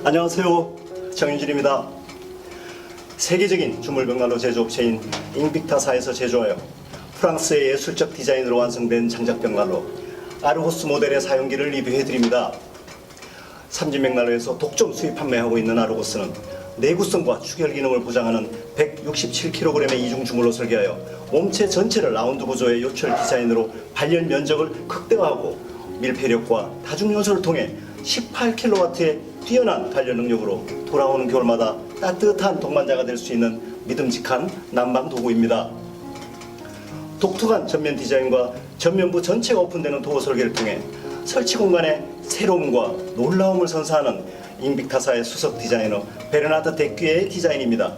안녕하세요. 정윤진입니다. 세계적인 주물벽난로 제조업체인 잉빅타사에서 제조하여 프랑스의 예술적 디자인으로 완성된 장작벽난로 아르고스 모델의 사용기를 리뷰해드립니다. 삼진맥난로에서 독점 수입 판매하고 있는 아르고스는 내구성과 추결 기능을 보장하는 167kg의 이중 주물로 설계하여 몸체 전체를 라운드 구조의 요철 디자인으로 발열 면적을 극대화하고 밀폐력과 다중 요소를 통해 18kW의 뛰어난 단열 능력으로 돌아오는 겨울마다 따뜻한 동반자가 될 수 있는 믿음직한 난방 도구입니다. 독특한 전면 디자인과 전면부 전체가 오픈되는 도어 설계를 통해 설치 공간의 새로움과 놀라움을 선사하는 잉빅타사의 수석 디자이너 베르나드 데퀴의 디자인입니다.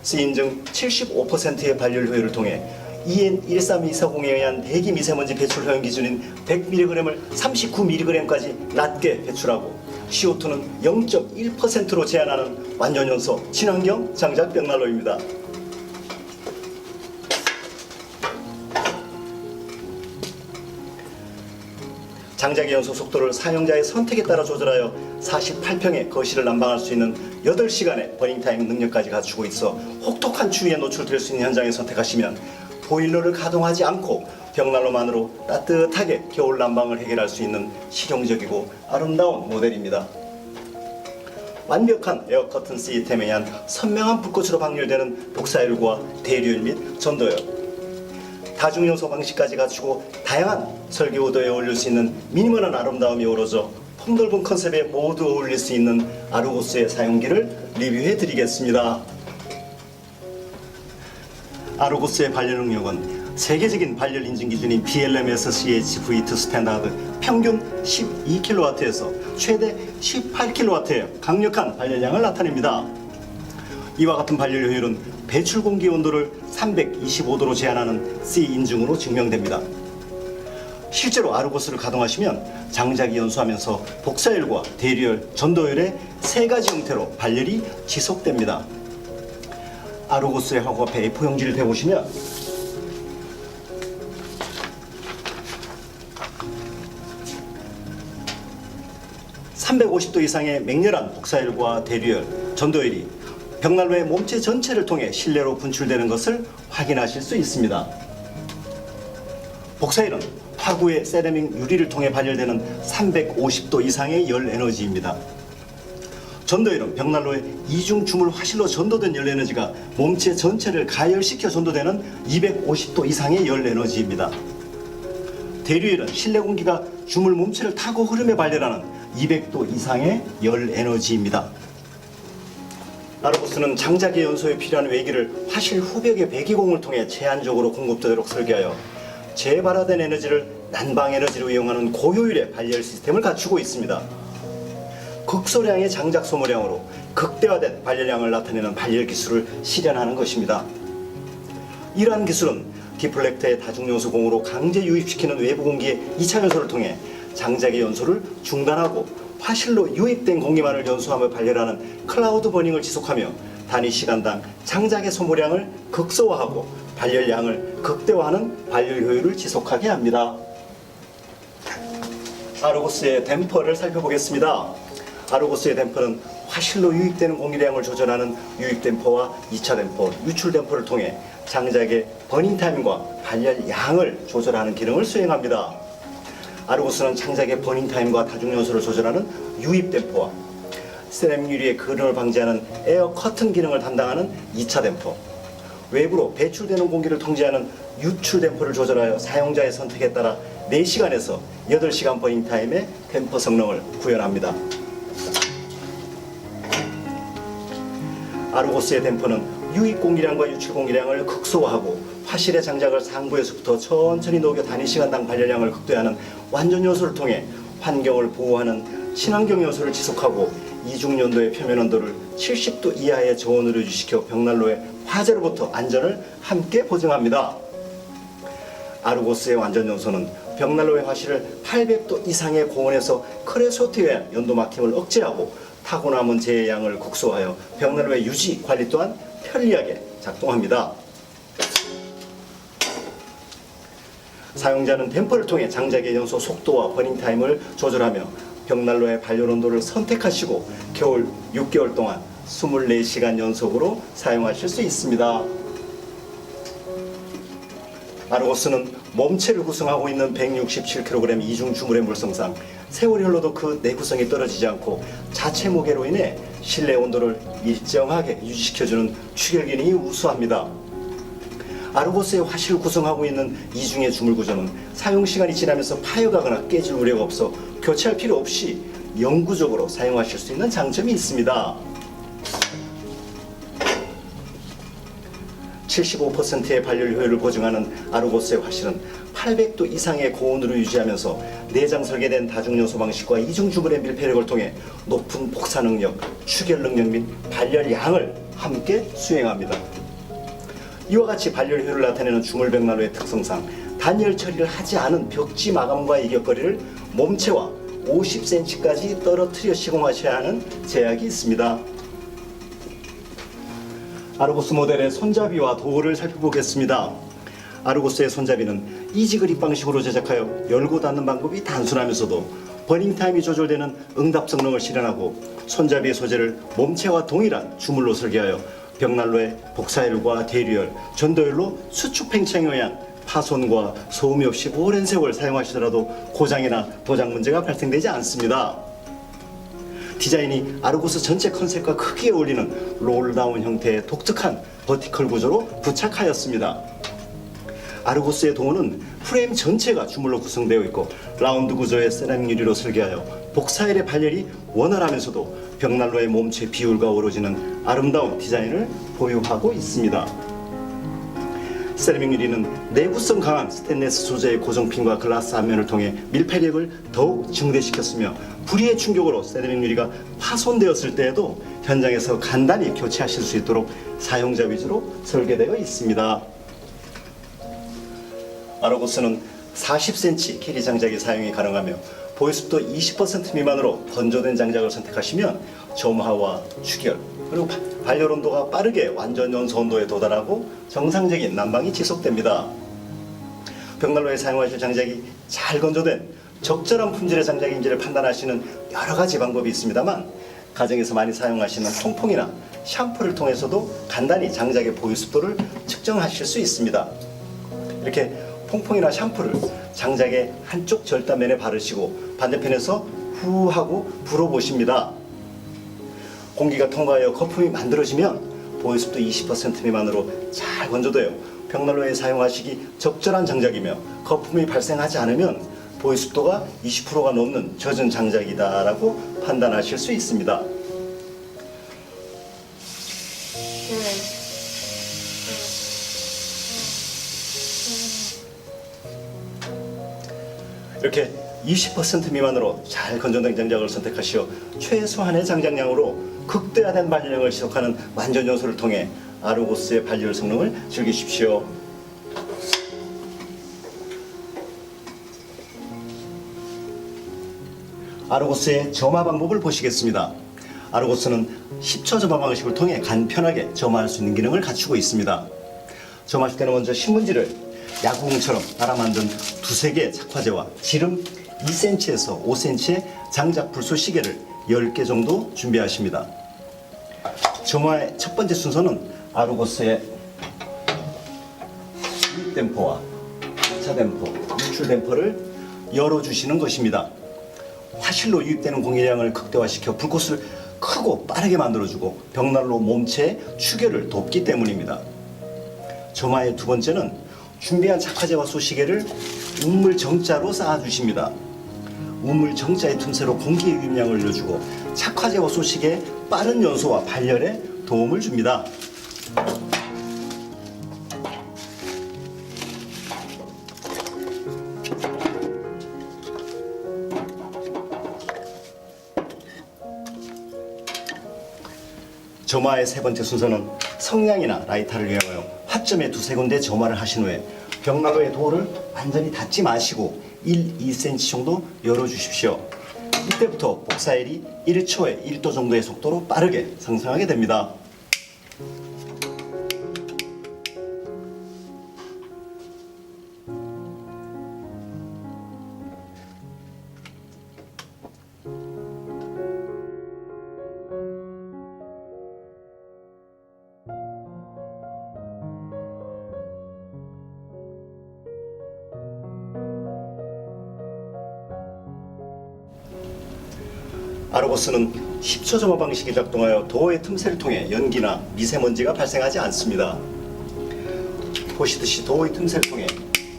C인증 75%의 발열 효율을 통해 EN13240에 의한 대기 미세먼지 배출 효용 기준인 100mg을 39mg까지 낮게 배출하고 CO2는 0.1%로 제한하는 완전연소 친환경 장작벽난로입니다. 장작의 연소 속도를 사용자의 선택에 따라 조절하여 48평의 거실을 난방할 수 있는 8시간의 버닝타임 능력까지 갖추고 있어 혹독한 추위에 노출될 수 있는 현장에 선택하시면 보일러를 가동하지 않고 벽난로만으로 따뜻하게 겨울 난방을 해결할 수 있는 실용적이고 아름다운 모델입니다. 완벽한 에어 커튼 시스템에 의한 선명한 불꽃으로 방열되는 복사열과 대류열 및 전도열, 다중요소 방식까지 갖추고 다양한 설계 오도에 어울릴 수 있는 미니멀한 아름다움이 어우러져 폭넓은 컨셉에 모두 어울릴 수 있는 아르고스의 사용기를 리뷰해 드리겠습니다. 아르고스의 발열 능력은 세계적인 발열 인증 기준인 BLM-SCH V2 스탠다드 평균 12kW에서 최대 18kW의 강력한 발열량을 나타냅니다. 이와 같은 발열 효율은 배출 공기 온도를 325도로 제한하는 C 인증으로 증명됩니다. 실제로 아르고스를 가동하시면 장작이 연소하면서 복사열과 대류열, 전도열의 3가지 형태로 발열이 지속됩니다. 아르고스의 하고 앞에 A4 용지를 대보시면 (350도) 이상의 맹렬한 복사열과 대류열, 전도열이 벽난로의 몸체 전체를 통해 실내로 분출되는 것을 확인하실 수 있습니다. 복사열은 화구의 세라믹 유리를 통해 발열되는 350도 이상의 열 에너지입니다. 전도열은 벽난로의 이중 주물 화실로 전도된 열 에너지가 몸체 전체를 가열시켜 전도되는 250도 이상의 열 에너지입니다. 대류열은 실내 공기가 주물 몸체를 타고 흐름에 발열하는 200도 이상의 열 에너지입니다. 아르고스는 장작의 연소에 필요한 외기를 화실 후벽의 배기공을 통해 제한적으로 공급되도록 설계하여 재발화된 에너지를 난방 에너지로 이용하는 고효율의 발열 시스템을 갖추고 있습니다. 극소량의 장작 소모량으로 극대화된 발열량을 나타내는 발열 기술을 실현하는 것입니다. 이러한 기술은 디플렉터의 다중연소 공으로 강제 유입시키는 외부 공기의 2차 연소를 통해 장작의 연소를 중단하고 화실로 유입된 공기만을 연소하며 발열하는 클라우드 버닝을 지속하며 단위 시간당 장작의 소모량을 극소화하고 발열량을 극대화하는 발열 효율을 지속하게 합니다. 아르고스의 댐퍼를 살펴보겠습니다. 아르고스의 댐퍼는 화실로 유입되는 공기량을 조절하는 유입 댐퍼와 2차 댐퍼, 유출 댐퍼를 통해 장작의 버닝 타임과 발열량을 조절하는 기능을 수행합니다. 아르고스는 장작의 버닝 타임과 다중 요소를 조절하는 유입 댐퍼와 세라믹 유리의 그늘을 방지하는 에어 커튼 기능을 담당하는 2차 댐퍼, 외부로 배출되는 공기를 통제하는 유출 댐퍼를 조절하여 사용자의 선택에 따라 4시간에서 8시간 버닝 타임의 댐퍼 성능을 구현합니다. 아르고스의 댐퍼는 유입 공기량과 유출 공기량을 극소화하고 화실의 장작을 상부에서부터 천천히 녹여 단위 시간당 발열량을 극대화하는 완전 요소를 통해 환경을 보호하는 친환경 요소를 지속하고 이중연도의 표면 온도를 70도 이하의 저온으로 유지시켜 벽난로의 화재로부터 안전을 함께 보증합니다. 아르고스의 완전 요소는 벽난로의 화실을 800도 이상의 고온에서 크레소트의 연도 막힘을 억제하고 타고 남은 재의 양을 국소하여 벽난로의 유지 관리 또한 편리하게 작동합니다. 사용자는 댐퍼를 통해 장작의 연소 속도와 버닝 타임을 조절하며 벽난로의 발열 온도를 선택하시고 겨울 6개월 동안 24시간 연속으로 사용하실 수 있습니다. 아르고스는 몸체를 구성하고 있는 167kg 이중 주물의 물성상 세월이 흘러도 그 내구성이 떨어지지 않고 자체 무게로 인해 실내 온도를 일정하게 유지시켜주는 추결 기능이 우수합니다. 아르고스의 화실을 구성하고 있는 이중의 주물 구조는 사용 시간이 지나면서 파열가거나 깨질 우려가 없어 교체할 필요 없이 영구적으로 사용하실 수 있는 장점이 있습니다. 75%의 발열 효율을 보증하는 아르고스의 화실은 800도 이상의 고온으로 유지하면서 내장 설계된 다중요소 방식과 이중 주물의 밀폐력을 통해 높은 복사 능력, 추결 능력 및 발열량을 함께 수행합니다. 이와 같이 발열 효율을 나타내는 주물 벽난로의 특성상 단열 처리를 하지 않은 벽지 마감과의 이격거리를 몸체와 50cm까지 떨어뜨려 시공하셔야 하는 제약이 있습니다. 아르고스 모델의 손잡이와 도어를 살펴보겠습니다. 아르고스의 손잡이는 이지 그립 방식으로 제작하여 열고 닫는 방법이 단순하면서도 버닝타임이 조절되는 응답 성능을 실현하고 손잡이의 소재를 몸체와 동일한 주물로 설계하여 벽난로의 복사열과 대류열, 전도열로 수축 팽창에 의한 파손과 소음이 없이 오랜 세월 사용하시더라도 고장이나 도장 문제가 발생되지 않습니다. 디자인이 아르고스 전체 컨셉과 크기에 어울리는 롤다운 형태의 독특한 버티컬 구조로 부착하였습니다. 아르고스의 도어는 프레임 전체가 주물로 구성되어 있고 라운드 구조의 세라믹 유리로 설계하여 복사열의 발열이 원활하면서도 벽난로의 몸체 비율과 어우러지는 아름다운 디자인을 보유하고 있습니다. 세라믹 유리는 내구성 강한 스테인리스 소재의 고정핀과 글라스 앞면을 통해 밀폐력을 더욱 증대시켰으며 불의의 충격으로 세라믹 유리가 파손되었을 때에도 현장에서 간단히 교체하실 수 있도록 사용자 위주로 설계되어 있습니다. 아르고스는 40cm 길이 장작이 사용이 가능하며 보유습도 20% 미만으로 건조된 장작을 선택하시면 점화와 추결 그리고 발열 온도가 빠르게 완전 연소 온도에 도달하고 정상적인 난방이 지속됩니다. 벽난로에 사용하실 장작이 잘 건조된 적절한 품질의 장작인지를 판단하시는 여러 가지 방법이 있습니다만 가정에서 많이 사용하시는 통풍이나 샴푸를 통해서도 간단히 장작의 보유습도를 측정하실 수 있습니다. 이렇게 통풍이나 샴푸를 장작의 한쪽 절단면에 바르시고 반대편에서 후 하고 불어보십니다. 공기가 통과하여 거품이 만들어지면 보유습도 20% 미만으로 잘 건조되어 벽난로에 사용하시기 적절한 장작이며 거품이 발생하지 않으면 보유습도가 20%가 넘는 젖은 장작이다라고 판단하실 수 있습니다. 이렇게 20% 미만으로 잘 건조된 장작을 선택하시어 최소한의 장작량으로 극대화된 발열량을 지속하는 완전 연소를 통해 아르고스의 발열 성능을 즐기십시오. 아르고스의 점화 방법을 보시겠습니다. 아르고스는 10초 점화 방식을 통해 간편하게 점화할 수 있는 기능을 갖추고 있습니다. 점화할 때는 먼저 신문지를 야구공처럼 따라 만든 두세 개의 착화제와 지름 2cm에서 5cm의 장작 불소 시계를 10개 정도 준비하십니다. 점화의 첫 번째 순서는 아르고스의 유입 댐퍼와 차 댐퍼, 유출 댐퍼를 열어주시는 것입니다. 화실로 유입되는 공기량을 극대화시켜 불꽃을 크고 빠르게 만들어주고 벽난로 몸체의 추결을 돕기 때문입니다. 점화의 두 번째는 준비한 착화제와 소시계를 우물 정자로 쌓아주십니다. 우물 정자의 틈새로 공기의 유입량을 늘려주고 착화제와 소시계의 빠른 연소와 발열에 도움을 줍니다. 점화의 세 번째 순서는 성냥이나 라이터를 이용하여 화점에 두세 군데 점화를 하신 후에 벽난로의 도어를 완전히 닫지 마시고 1, 2cm 정도 열어주십시오. 이때부터 복사열이 1초에 1도 정도의 속도로 빠르게 상승하게 됩니다. 아르고스는 10초 점화 방식이 작동하여 도어의 틈새를 통해 연기나 미세먼지가 발생하지 않습니다. 보시듯이 도어의 틈새를 통해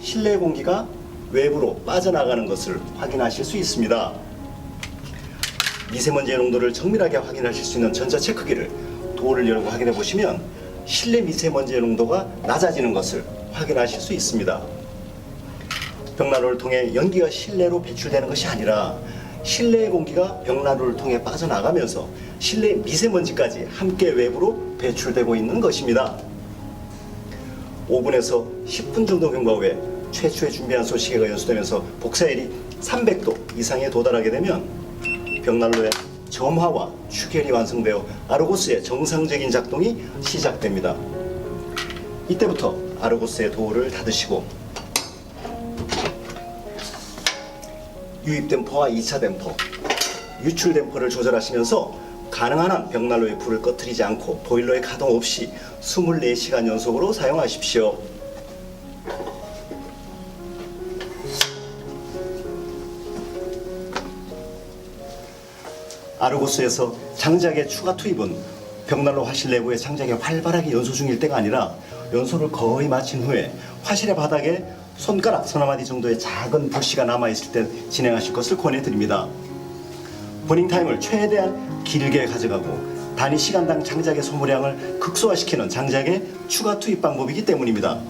실내 공기가 외부로 빠져나가는 것을 확인하실 수 있습니다. 미세먼지의 농도를 정밀하게 확인하실 수 있는 전자 체크기를 도어를 열고 확인해 보시면 실내 미세먼지의 농도가 낮아지는 것을 확인하실 수 있습니다. 벽난로를 통해 연기가 실내로 배출되는 것이 아니라 실내의 공기가 벽난로를 통해 빠져나가면서 실내 미세먼지까지 함께 외부로 배출되고 있는 것입니다. 5분에서 10분 정도 경과 후에 최초에 준비한 소시계가 연소되면서 복사열이 300도 이상에 도달하게 되면 벽난로의 점화와 추결이 완성되어 아르고스의 정상적인 작동이 시작됩니다. 이때부터 아르고스의 도어를 닫으시고 유입 댐퍼와 2차 댐퍼, 유출 댐퍼를 조절하시면서 가능한 한 벽난로의 불을 꺼뜨리지 않고 보일러의 가동 없이 24시간 연속으로 사용하십시오. 아르고스에서 장작의 추가 투입은 벽난로 화실 내부의 장작이 활발하게 연소 중일 때가 아니라 연소를 거의 마친 후에 화실의 바닥에 손가락 서너 마디 정도의 작은 불씨가 남아있을 때 진행하실 것을 권해드립니다. 버닝 타임을 최대한 길게 가져가고 단위 시간당 장작의 소모량을 극소화시키는 장작의 추가 투입 방법이기 때문입니다.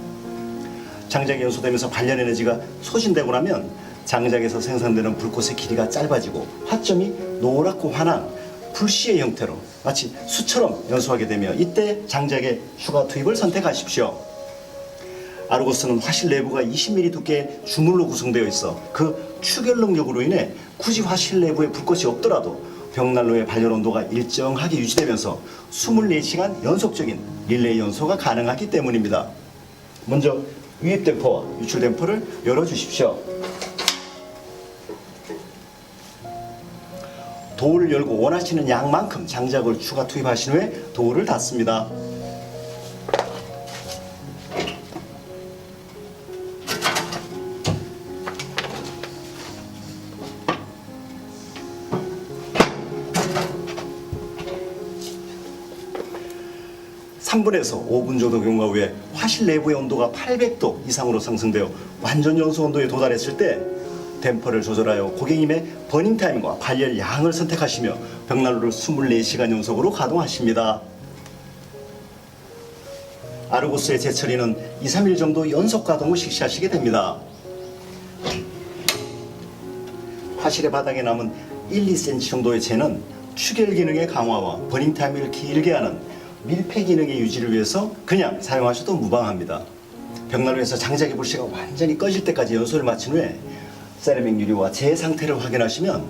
장작이 연소되면서 발열 에너지가 소진되고 나면 장작에서 생산되는 불꽃의 길이가 짧아지고 화점이 노랗고 환한 불씨의 형태로 마치 수처럼 연소하게 되며 이때 장작의 추가 투입을 선택하십시오. 아르고스는 화실 내부가 20mm 두께의 주물로 구성되어 있어 그 추결 능력으로 인해 굳이 화실 내부에 불꽃이 없더라도 벽난로의 발열 온도가 일정하게 유지되면서 24시간 연속적인 릴레이 연소가 가능하기 때문입니다. 먼저 유입 댐퍼와 유출 댐퍼를 열어주십시오. 도어를 열고 원하시는 양만큼 장작을 추가 투입하신 후에 도어를 닫습니다. (3분에서 5분) 정도 경과 후에 화실 내부의 온도가 800도 이상으로 상승되어 완전 연소 온도에 도달했을 때 댐퍼를 조절하여 고객님의 버닝 타임과 발열 양을 선택하시며 벽난로를 24시간 연속으로 가동하십니다. 아르고스의 재처리는 2, 3일 정도 연속 가동을 실시하시게 됩니다. 화실의 바닥에 남은 1, 2cm 정도의 재는 추결 기능의 강화와 버닝 타임을 길게 하는 밀폐 기능의 유지를 위해서 그냥 사용하셔도 무방합니다. 벽난로에서 장작의 불씨가 완전히 꺼질 때까지 연소를 마친 후에 세라믹 유리와 재 상태를 확인하시면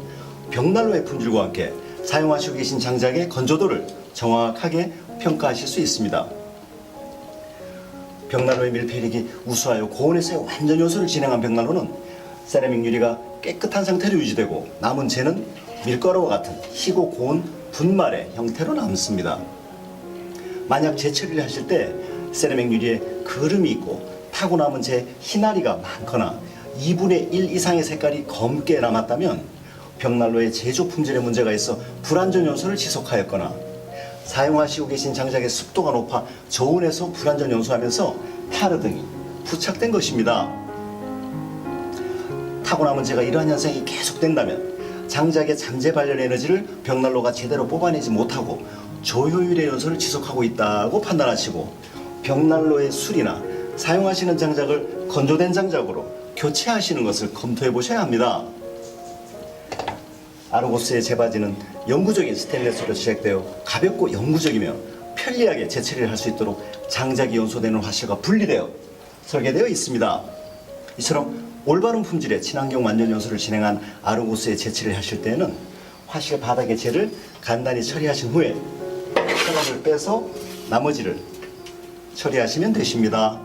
벽난로의 품질과 함께 사용하시고 계신 장작의 건조도를 정확하게 평가하실 수 있습니다. 벽난로의 밀폐력이 우수하여 고온에서의 완전 연소를 진행한 벽난로는 세라믹 유리가 깨끗한 상태로 유지되고 남은 재는 밀가루와 같은 희고 고운 분말의 형태로 남습니다. 만약 재처리를 하실 때 세라믹 유리에 그름이 있고 타고 남은 재 희나리가 많거나 2분의 1 이상의 색깔이 검게 남았다면 벽난로의 제조 품질에 문제가 있어 불완전 연소를 지속하였거나 사용하시고 계신 장작의 습도가 높아 저온에서 불완전 연소하면서 타르 등이 부착된 것입니다. 타고 남은 재가 이러한 현상이 계속된다면 장작의 잠재 발열 에너지를 벽난로가 제대로 뽑아내지 못하고 저효율의 연소를 지속하고 있다고 판단하시고 벽난로의 수리나 사용하시는 장작을 건조된 장작으로 교체하시는 것을 검토해 보셔야 합니다. 아르고스의 재바지는 영구적인 스테인레스로 제작되어 가볍고 영구적이며 편리하게 재처리를 할 수 있도록 장작이 연소되는 화실과 분리되어 설계되어 있습니다. 이처럼 올바른 품질의 친환경 완전 연소를 진행한 아르고스의 재처리를 하실 때에는 화실 바닥의 재를 간단히 처리하신 후에 서랍을 빼서 나머지를 처리하시면 되십니다.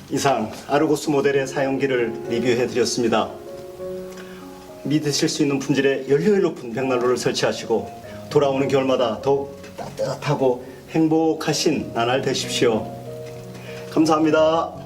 이상 아르고스 모델의 사용기를 리뷰해 드렸습니다. 믿으실 수 있는 품질의 연료율 높은 벽난로를 설치하시고 돌아오는 겨울마다 더욱 따뜻하고 행복하신 나날 되십시오. 감사합니다.